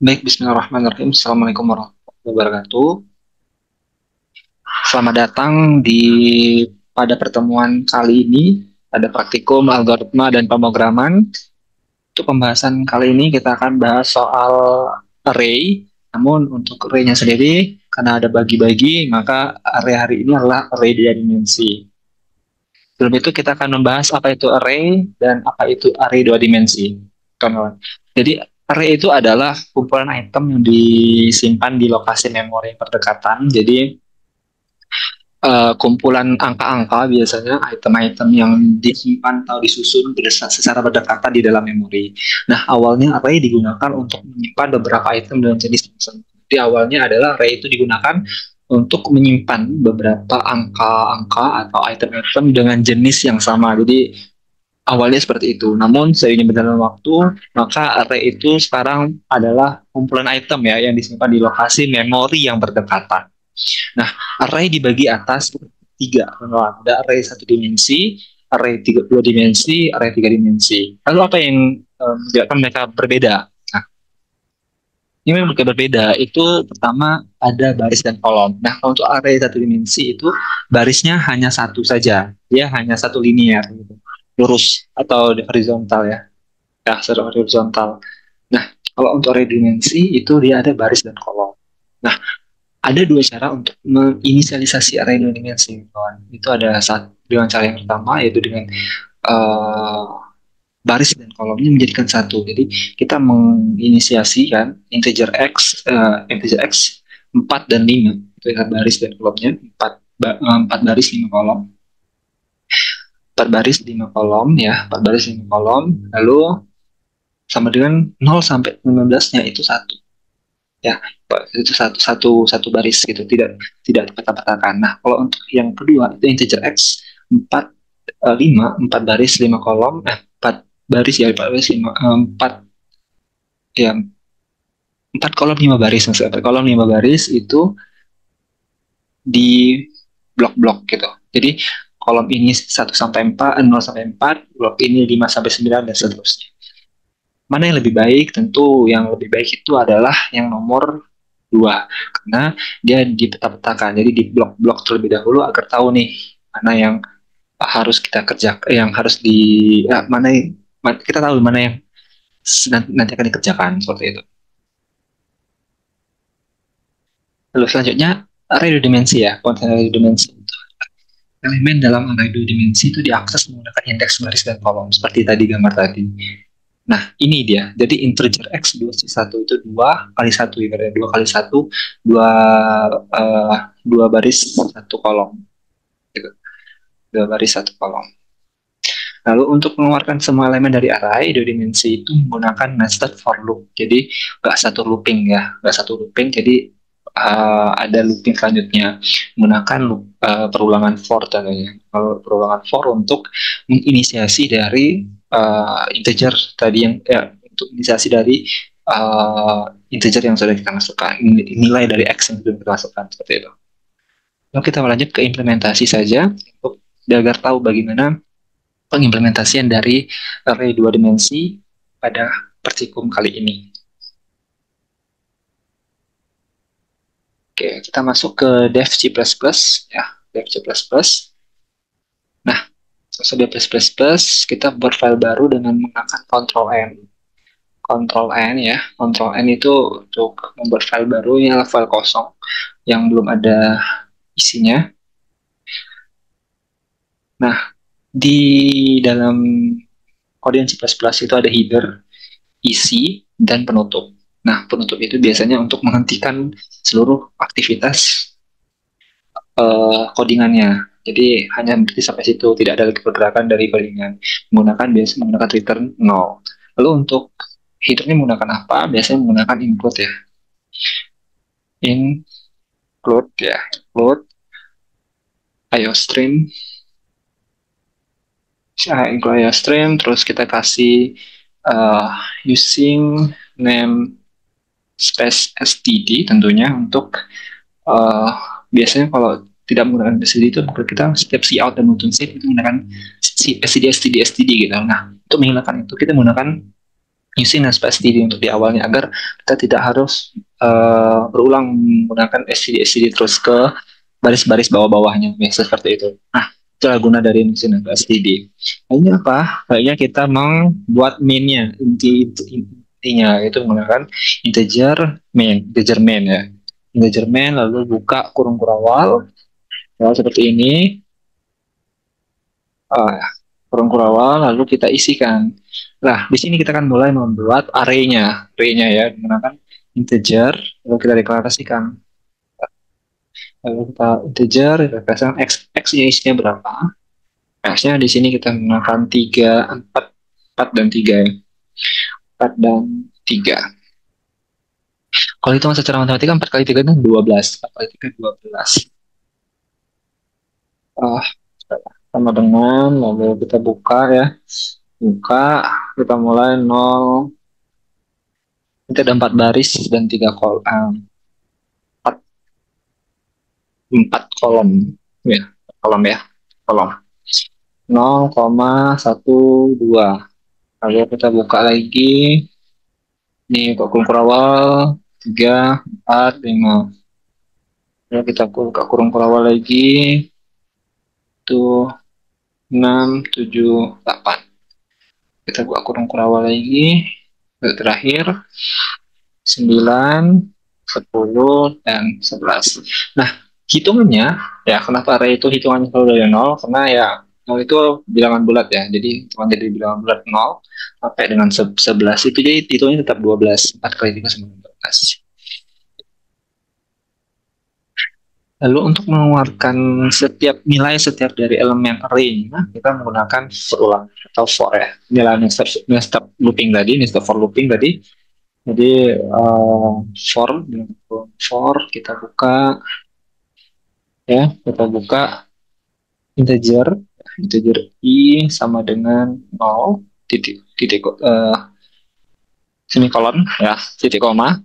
Baik, Bismillahirrahmanirrahim. Assalamualaikum warahmatullahi wabarakatuh. Selamat datang di pada pertemuan kali ini. Ada praktikum algoritma dan pemrograman. Untuk pembahasan kali ini kita akan bahas soal array. Namun untuk array-nya sendiri, karena ada bagi-bagi, maka array hari ini adalah array dua dimensi. Sebelum itu kita akan membahas apa itu array dan apa itu array dua dimensi. Kawan-kawan. Jadi array itu adalah kumpulan item yang disimpan di lokasi memori berdekatan. Jadi kumpulan angka-angka biasanya item-item yang disimpan atau disusun secara berdekatan di dalam memori. Nah, awalnya array digunakan untuk menyimpan beberapa item dengan jenis tertentu. Jadi awalnya adalah array itu digunakan untuk menyimpan beberapa angka-angka atau item-item dengan jenis yang sama. Jadi awalnya seperti itu. Namun seiring berjalannya waktu, maka array itu sekarang adalah kumpulan item ya yang disimpan di lokasi memori yang berdekatan. Nah, array dibagi atas tiga. Ada array satu dimensi, array dua dimensi, array tiga dimensi. Lalu apa yang membuatkan mereka berbeda? Nah, ini memang mereka berbeda. Itu pertama ada baris dan kolom. Nah, untuk array satu dimensi itu barisnya hanya satu saja, ya hanya satu linear, gitu. Lurus atau horizontal ya, ya secara horizontal. Nah, kalau untuk array dimensi itu dia ada baris dan kolom. Nah, ada dua cara untuk menginisialisasi array dua dimensi, kawan. Itu ada dengan cara yang pertama yaitu dengan uh, baris dan kolomnya menjadikan satu. Jadi kita menginisiasikan integer x 4 dan 5. Itu ya, baris dan kolomnya 4 baris 5 kolom. 4 baris 5 kolom ya, 4 baris 5 kolom. Lalu sama dengan 0 sampai 15-nya itu satu. Ya, itu satu baris gitu, tidak terpecah-pecahkan. Nah, kalau untuk yang kedua itu integer x 4 5 4 baris 5 kolom 4 baris ya 4 baris 5 4 ya 4 kolom 5 baris, maksudnya 4 kolom 5 baris itu di blok-blok gitu. Jadi kolom ini 1 sampai 4, 0 sampai 4, blok ini 5 sampai 9 dan seterusnya. Mana yang lebih baik? Tentu yang lebih baik itu adalah yang nomor 2, karena dia dipeta-petakan. Jadi di blok-blok terlebih dahulu agar tahu nih mana yang harus kita kerjakan, yang harus mana kita tahu mana yang nanti akan dikerjakan seperti itu. Lalu selanjutnya array dua dimensi ya, konten array dua dimensi. Elemen dalam array dua dimensi itu diakses menggunakan indeks baris dan kolom seperti tadi gambar tadi. Nah, ini dia. Jadi integer x 2 itu 2 kali 1 ya, 2 kali 1 2 2 baris 1 kolom. Gitu. 2 baris 1 kolom. Lalu untuk mengeluarkan semua elemen dari array dua dimensi itu menggunakan nested for loop. Jadi nggak satu looping ya, nggak satu looping. Jadi ada looping selanjutnya menggunakan perulangan for tentunya. Kalau perulangan for untuk menginisiasi dari integer tadi yang untuk inisiasi dari integer yang sudah kita masukkan, nilai dari x yang sudah kita masukkan seperti itu. Lalu kita lanjut ke implementasi saja untuk agar tahu bagaimana pengimplementasian dari array dua dimensi pada praktikum kali ini. Oke, kita masuk ke dev C++ ya, dev C++. Nah, sesuai dev C++, kita buat file baru dengan menggunakan Ctrl N. Ctrl N ya, Ctrl N itu untuk membuat file baru, ini adalah file kosong yang belum ada isinya. Nah, di dalam kode C++ itu ada header, isi, dan penutup. Nah, penutup itu biasanya untuk menghentikan seluruh aktivitas codingannya. Jadi hanya berhenti sampai situ, tidak ada lagi pergerakan dari codingan. Menggunakan return 0. Lalu untuk headernya menggunakan apa? Biasanya menggunakan include ya. Include IOStream. Include IOStream, terus kita kasih using name space std tentunya untuk biasanya kalau tidak menggunakan std itu kita setiap cout dan muncul save itu menggunakan std gitu. Nah, untuk menghilangkan itu kita menggunakan using SPSTD untuk di awalnya agar kita tidak harus berulang menggunakan STD terus ke baris-baris bawah-bawahnya, biasa seperti itu. Nah, itulah guna dari using SPSTD. Lainnya apa? Kayaknya kita membuat main-nya, intinya itu menggunakan integer main ya. Integer main lalu buka kurung kurawal, ya, seperti ini. Uh, kurung kurawal lalu kita isikan. Nah, di sini kita akan mulai membuat array-nya ya menggunakan integer lalu kita deklarasikan. Lalu kita integer, kita deklarasikan x-nya isinya berapa. X-nya di sini kita menggunakan 3, 4 dan 3 ya. 4 dan 3. Kalau hitungan secara matematika 4 kali 3 itu 12. 4 kali 3 12. Ah, sama dengan lalu kita buka ya. Buka, kita mulai 0. Nanti ada 4 baris dan 3 kolom. 4 kolom ya, kolom 0,12. Lalu kita buka lagi ini kurung kurawal 3, 4, 5. Lalu kita buka kurung kurawal lagi itu 6, 7, 8. Kita buka kurung kurawal lagi terakhir 9, 10, dan 11. Nah, hitungannya, ya kenapa array itu hitungannya selalu dari 0? Karena ya 0 itu bilangan bulat ya, jadi hitungan jadi bilangan bulat 0 sampai dengan 11 itu jadi hitungnya tetap 12. 4 kali 3 sama 12. Lalu untuk mengeluarkan setiap nilai setiap dari elemen array, kita menggunakan for ulang atau for ya. Nilai nested looping tadi, nested for looping tadi. Jadi for kita buka ya, kita buka integer i sama dengan 0 titik semikolon ya, titik koma,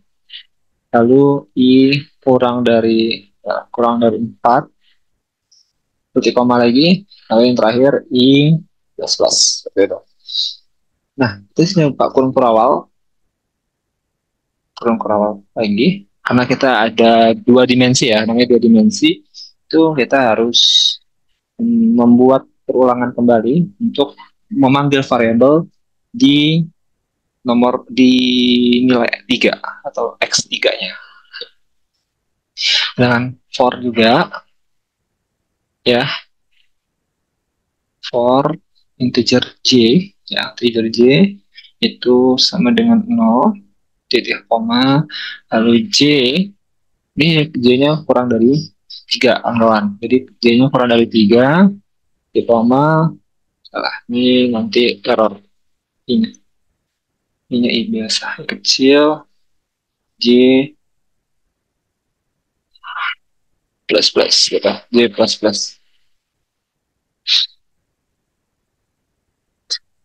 lalu i kurang dari 4 titik koma lagi, lalu yang terakhir i plus plus seperti itu. Nah, terus buka kurung kurawal lagi karena kita ada 2 dimensi ya, namanya 2 dimensi itu kita harus membuat perulangan kembali untuk memanggil variabel di nilai 3 atau x3-nya. Dengan for juga ya, for integer j ya, integer j itu sama dengan 0 titik koma, lalu j ini j-nya kurang dari 3 anggawan, jadi j-nya kurang dari 3 titik koma, salah ini nanti error ini i biasa kecil j plus plus gitu, j plus plus.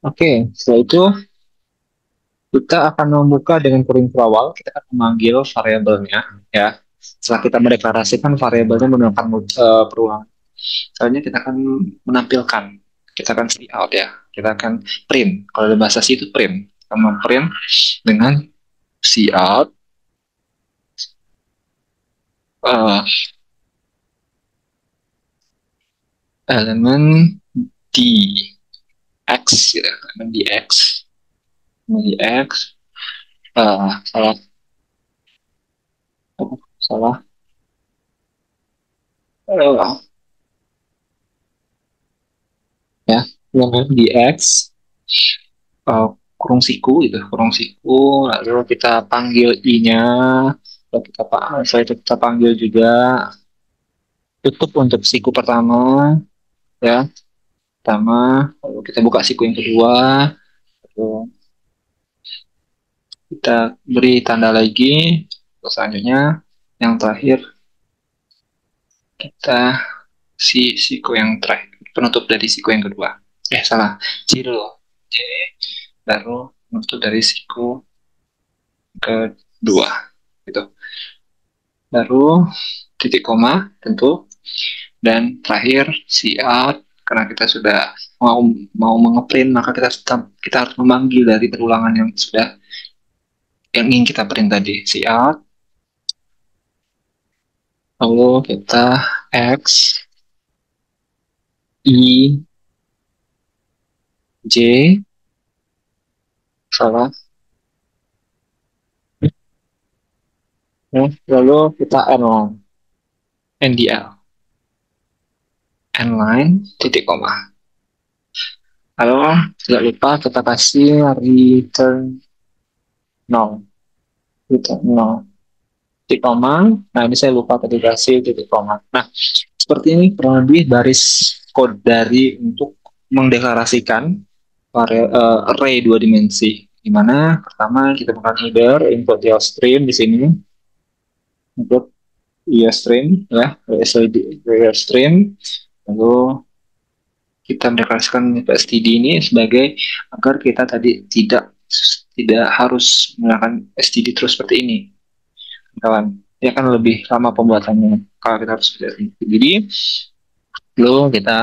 Oke, setelah itu kita akan membuka dengan kurung kurawal, kita akan memanggil variabelnya ya. Setelah kita mendeklarasikan variabelnya menggunakan perulangan, selanjutnya kita akan menampilkan, kita akan see out ya, kita akan print. Kalau dalam bahasa C itu print, kita memprint dengan see out elemen di x gitu, elemen di x salah salah ya, elemen di x kurung siku gitu, lalu kita panggil i-nya, lalu setelah itu kita panggil juga tutup untuk siku pertama ya, lalu kita buka siku yang kedua, lalu kita beri tanda lagi, terus selanjutnya yang terakhir kita siku yang terakhir, penutup dari siku yang kedua, salah, j dulu, j baru penutup dari siku kedua gitu, baru titik koma tentu, dan terakhir see out karena kita sudah mau mau mengeprint, maka kita harus memanggil dari perulangan yang ingin kita print tadi. Cout, lalu kita X, I, J, salah. Lalu kita NDL, N line, titik koma. Lalu tidak lupa kita kasih return 0, return 0, titik koma. Nah ini saya lupa tadi kasih titik koma. Nah seperti ini kurang lebih baris code dari untuk mendeklarasikan array dua dimensi. Dimana pertama kita menggunakan header input stream di sini, input stream ya, stream. Lalu kita mendeklarasikan std ini sebagai agar kita tadi tidak harus menggunakan std terus seperti ini, kawan. Ya kan lebih lama pembuatannya kalau kita harus seperti ini. Jadi lalu kita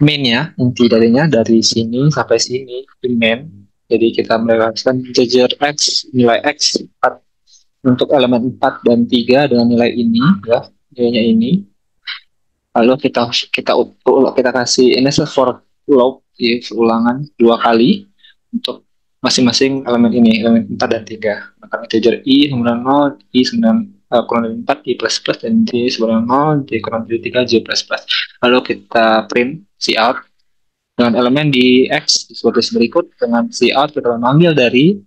main ya, inti darinya dari sini sampai sini main. Jadi kita mendeklarasikan integer x, nilai x 4 untuk elemen 4 dan 3 dengan nilai ini ya, nilainya ini. Lalu kita kasih ini for loop ya, ulangan 2 kali untuk masing-masing elemen ini, elemen 4 dan 3. Maka integer i sama dengan 0, i sama kurang dari 4, i plus plus, dan j sama dengan 0, j kurang dari 3, j plus plus. Lalu kita print cout dengan elemen di x seperti berikut. Dengan cout kita memanggil dari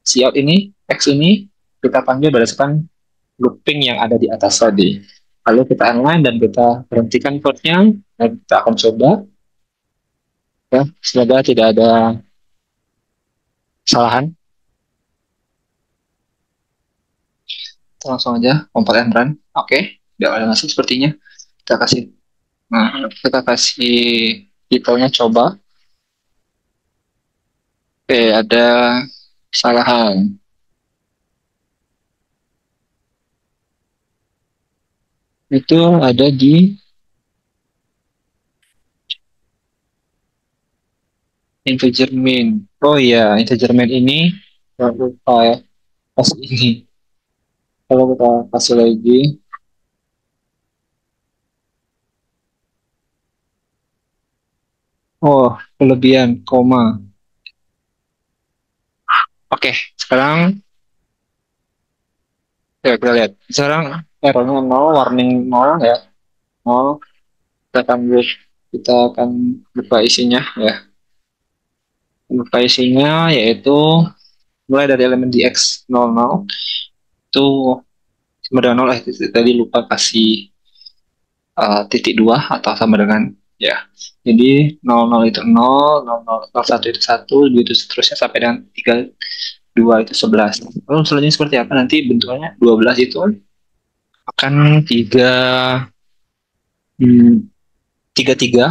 cout ini, x ini kita panggil berdasarkan looping yang ada di atas tadi. Lalu kita inline dan kita berhentikan code-nya dan kita akan coba. Ya, semoga tidak ada kesalahan. Kita langsung aja compile and run. Oke, tidak ada masalah sepertinya. Kita kasih titelnya coba. Oke, ada kesalahan. Itu ada di integer main. Oh iya, integer main ini lupa ya. Pas ini. Kalau kita kasih lagi. Oh, kelebihan, koma. Oke, sekarang ya kita lihat. Sekarang errornya 0, warning 0 ya. 0. Kita akan buka isinya ya. Buka isinya yaitu mulai dari elemen di x00 itu sama dengan 0, tadi lupa kasih titik 2 atau sama dengan ya. Jadi 00 itu 0, 01 itu 1, 2 itu seterusnya sampai dengan 3, 2 itu 11. Lalu selanjutnya seperti apa? Nanti bentuknya 12 itu akan 33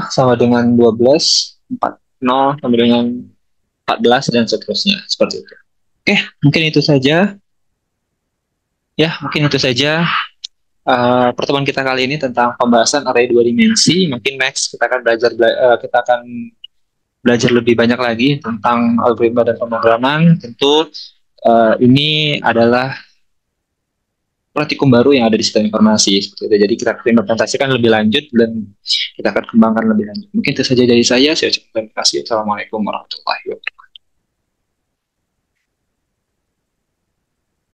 sama dengan 12, 40 sama dengan 14 dan seterusnya seperti itu. Oke, mungkin itu saja. Ya, mungkin itu saja pertemuan kita kali ini tentang pembahasan array dua dimensi. Mungkin next kita akan belajar lebih banyak lagi tentang algoritma dan pemrograman. Tentu ini adalah praktikum baru yang ada di sistem informasi seperti itu. Jadi kita akan implementasikan lebih lanjut dan kita akan kembangkan lebih lanjut. Mungkin itu saja dari saya. Saya ucapkan terima kasih. Assalamualaikum warahmatullahi wabarakatuh.